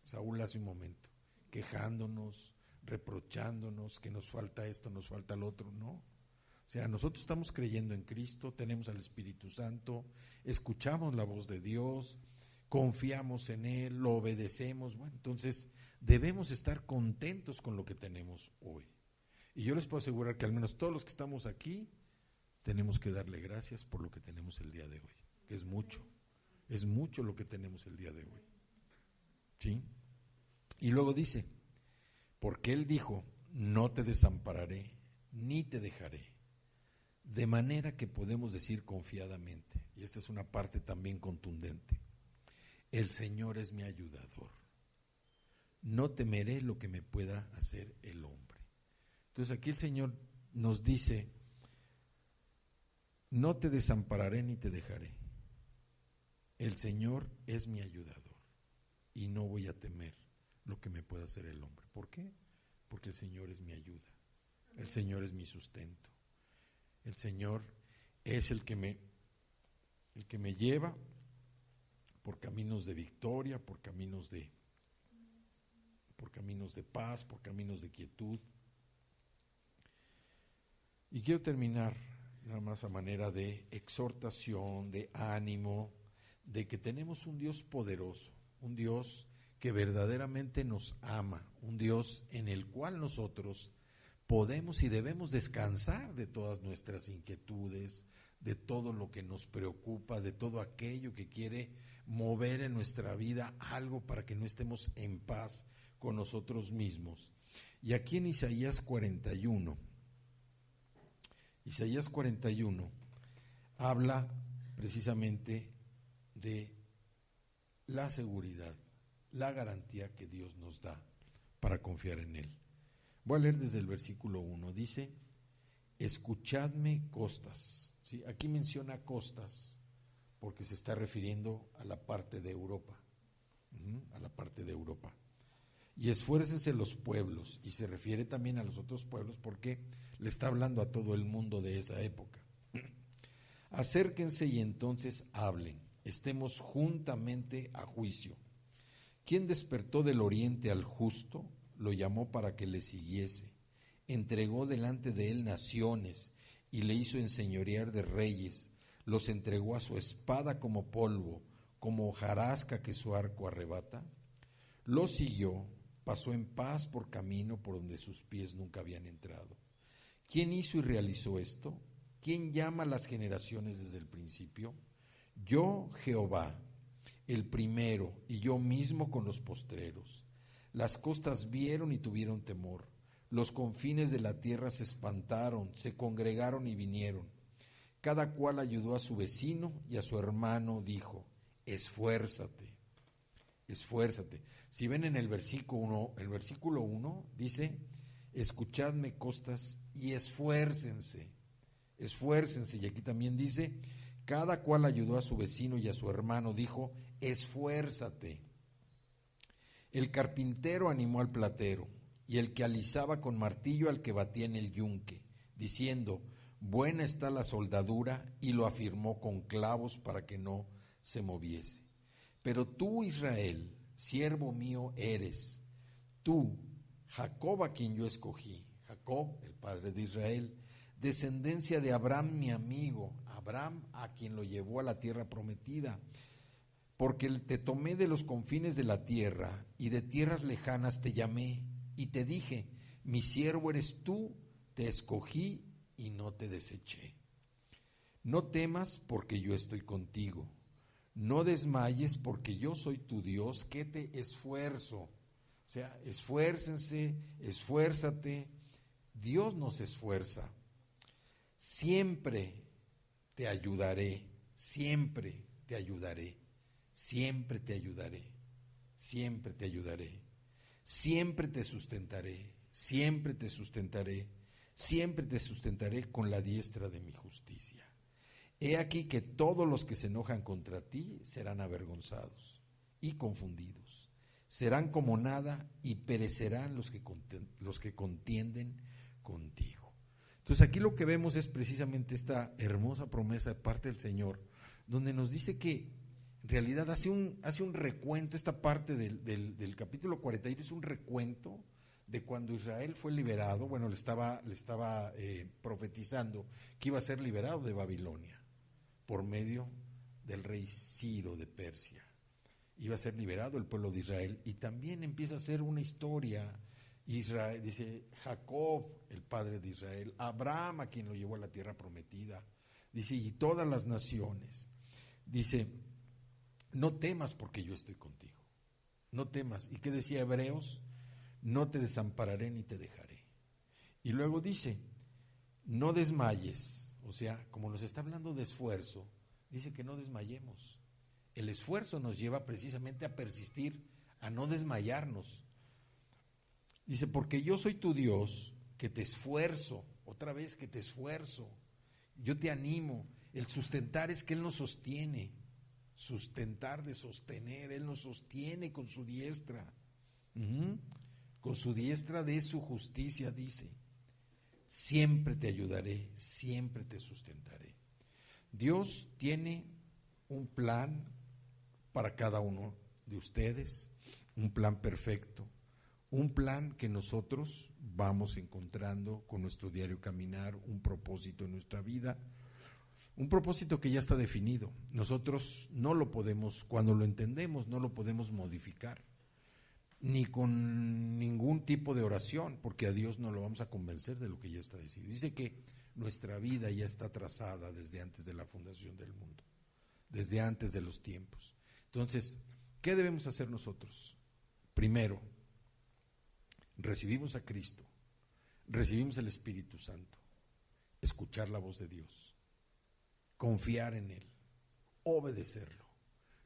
Saúl hace un momento, quejándonos, reprochándonos, que nos falta esto, nos falta lo otro, no. O sea, nosotros estamos creyendo en Cristo, tenemos al Espíritu Santo, escuchamos la voz de Dios, confiamos en Él, lo obedecemos. Bueno, entonces debemos estar contentos con lo que tenemos hoy. Y yo les puedo asegurar que al menos todos los que estamos aquí tenemos que darle gracias por lo que tenemos el día de hoy, que es mucho lo que tenemos el día de hoy. ¿Sí? Y luego dice, porque Él dijo, no te desampararé, ni te dejaré. De manera que podemos decir confiadamente, y esta es una parte también contundente, el Señor es mi ayudador, no temeré lo que me pueda hacer el hombre. Entonces aquí el Señor nos dice, no te desampararé ni te dejaré, el Señor es mi ayudador y no voy a temer lo que me pueda hacer el hombre. ¿Por qué? Porque el Señor es mi ayuda, el Señor es mi sustento. El Señor es el que me lleva por caminos de victoria, por caminos de paz, por caminos de quietud. Y quiero terminar nada más a manera de exhortación, de ánimo, de que tenemos un Dios poderoso, un Dios que verdaderamente nos ama, un Dios en el cual nosotros podemos y debemos descansar de todas nuestras inquietudes, de todo lo que nos preocupa, de todo aquello que quiere mover en nuestra vida algo para que no estemos en paz con nosotros mismos. Y aquí en Isaías 41 habla precisamente de la seguridad, la garantía que Dios nos da para confiar en Él. Voy a leer desde el versículo 1, dice, escuchadme costas. ¿Sí? Aquí menciona costas porque se está refiriendo a la parte de Europa, a la parte de Europa. Y esfuércense los pueblos, y se refiere también a los otros pueblos porque le está hablando a todo el mundo de esa época. Acérquense y entonces hablen, estemos juntamente a juicio. ¿Quién despertó del oriente al justo? Lo llamó para que le siguiese, entregó delante de él naciones y le hizo enseñorear de reyes, los entregó a su espada como polvo, como hojarasca que su arco arrebata. Lo siguió, pasó en paz por camino por donde sus pies nunca habían entrado. ¿Quién hizo y realizó esto? ¿Quién llama a las generaciones desde el principio? Yo, Jehová, el primero, y yo mismo con los postreros. Las costas vieron y tuvieron temor, los confines de la tierra se espantaron, se congregaron y vinieron. Cada cual ayudó a su vecino y a su hermano dijo, esfuérzate, esfuérzate. Si ven en el versículo 1 dice, escuchadme costas y esfuércense, esfuércense. Y aquí también dice, cada cual ayudó a su vecino y a su hermano dijo, esfuérzate. El carpintero animó al platero, y el que alisaba con martillo al que batía en el yunque, diciendo, buena está la soldadura, y lo afirmó con clavos para que no se moviese. Pero tú, Israel, siervo mío eres, tú, Jacob a quien yo escogí, Jacob, el padre de Israel, descendencia de Abraham mi amigo, Abraham a quien lo llevó a la tierra prometida, porque te tomé de los confines de la tierra y de tierras lejanas te llamé y te dije, mi siervo eres tú, te escogí y no te deseché. No temas porque yo estoy contigo, no desmayes porque yo soy tu Dios que te esfuerzo. O sea, esfuércense, esfuérzate, Dios nos esfuerza. Siempre te ayudaré, siempre te ayudaré, siempre te ayudaré, siempre te ayudaré, siempre te sustentaré, siempre te sustentaré, siempre te sustentaré con la diestra de mi justicia. He aquí que todos los que se enojan contra ti serán avergonzados y confundidos. Serán como nada y perecerán los que contienden contigo. Entonces aquí lo que vemos es precisamente esta hermosa promesa de parte del Señor, donde nos dice que en realidad hace un recuento. Esta parte del capítulo 41 es un recuento de cuando Israel fue liberado. Bueno, le estaba profetizando que iba a ser liberado de Babilonia por medio del rey Ciro de Persia. Iba a ser liberado el pueblo de Israel, y también empieza a ser una historia. Israel, dice Jacob, el padre de Israel, Abraham, a quien lo llevó a la tierra prometida, dice, y todas las naciones. Dice, no temas porque yo estoy contigo, no temas. ¿Y qué decía Hebreos? No te desampararé ni te dejaré. Y luego dice, no desmayes. O sea, como nos está hablando de esfuerzo, dice que no desmayemos. El esfuerzo nos lleva precisamente a persistir, a no desmayarnos. Dice, porque yo soy tu Dios, que te esfuerzo, otra vez que te esfuerzo, yo te animo. El sustentar es que Él nos sostiene, sustentar de sostener, Él nos sostiene con su diestra, con su diestra de su justicia, dice, siempre te ayudaré, siempre te sustentaré. Dios tiene un plan para cada uno de ustedes, un plan perfecto, un plan que nosotros vamos encontrando con nuestro diario caminar, un propósito en nuestra vida, un propósito que ya está definido. Nosotros no lo podemos, cuando lo entendemos, no lo podemos modificar, ni con ningún tipo de oración, porque a Dios no lo vamos a convencer de lo que ya está decidido. Dice que nuestra vida ya está trazada desde antes de la fundación del mundo, desde antes de los tiempos. Entonces, ¿qué debemos hacer nosotros? Primero, recibimos a Cristo, recibimos el Espíritu Santo, escuchar la voz de Dios, confiar en Él, obedecerlo,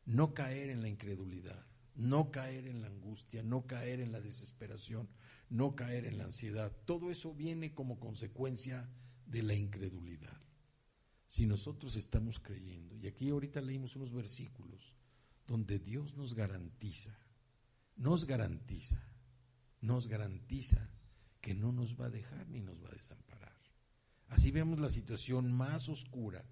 no caer en la incredulidad, no caer en la angustia, no caer en la desesperación, no caer en la ansiedad. Todo eso viene como consecuencia de la incredulidad. Si nosotros estamos creyendo, y aquí ahorita leímos unos versículos donde Dios nos garantiza que no nos va a dejar ni nos va a desamparar. Así vemos la situación más oscura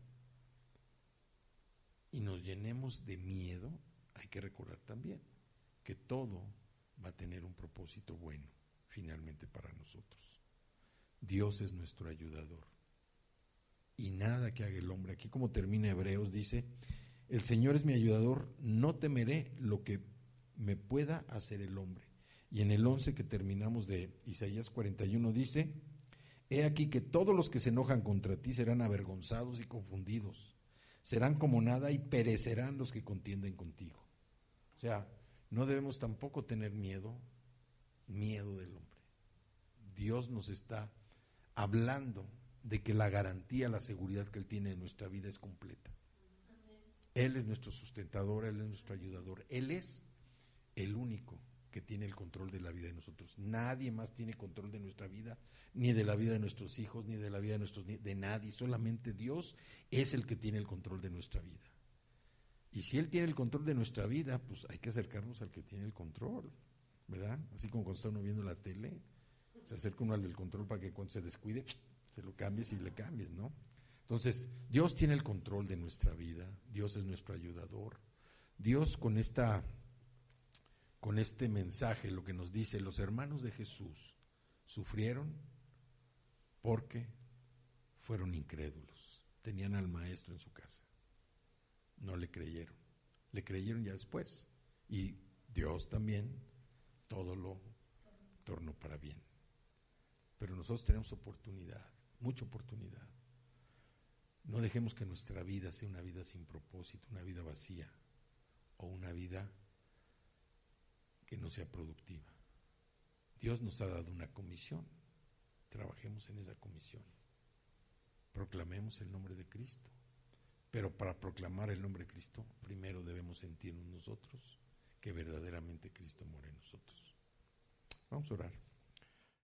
y nos llenemos de miedo, hay que recordar también que todo va a tener un propósito bueno finalmente para nosotros. Dios es nuestro ayudador y nada que haga el hombre. Aquí como termina Hebreos dice, el Señor es mi ayudador, no temeré lo que me pueda hacer el hombre. Y en el 11 que terminamos de Isaías 41 dice, he aquí que todos los que se enojan contra ti serán avergonzados y confundidos, serán como nada y perecerán los que contienden contigo. O sea, no debemos tampoco tener miedo del hombre. Dios nos está hablando de que la garantía, la seguridad que Él tiene de nuestra vida es completa. Él es nuestro sustentador, Él es nuestro ayudador, Él es el único que tiene el control de la vida de nosotros. Nadie más tiene control de nuestra vida, ni de la vida de nuestros hijos, ni de la vida de nuestros nietos, de nadie. Solamente Dios es el que tiene el control de nuestra vida. Y si Él tiene el control de nuestra vida, pues hay que acercarnos al que tiene el control, ¿verdad? Así como cuando está uno viendo la tele, se acerca uno al del control para que cuando se descuide, se lo cambies y le cambies, ¿no? Entonces, Dios tiene el control de nuestra vida, Dios es nuestro ayudador. Dios con este mensaje lo que nos dice, los hermanos de Jesús sufrieron porque fueron incrédulos, tenían al maestro en su casa, no le creyeron ya después, y Dios también todo lo tornó para bien. Pero nosotros tenemos oportunidad, mucha oportunidad. No dejemos que nuestra vida sea una vida sin propósito, una vida vacía o una vida que no sea productiva. Dios nos ha dado una comisión, trabajemos en esa comisión. proclamemos el nombre de Cristo. Pero para proclamar el nombre de Cristo, primero debemos sentirnos nosotros que verdaderamente Cristo mora en nosotros. Vamos a orar.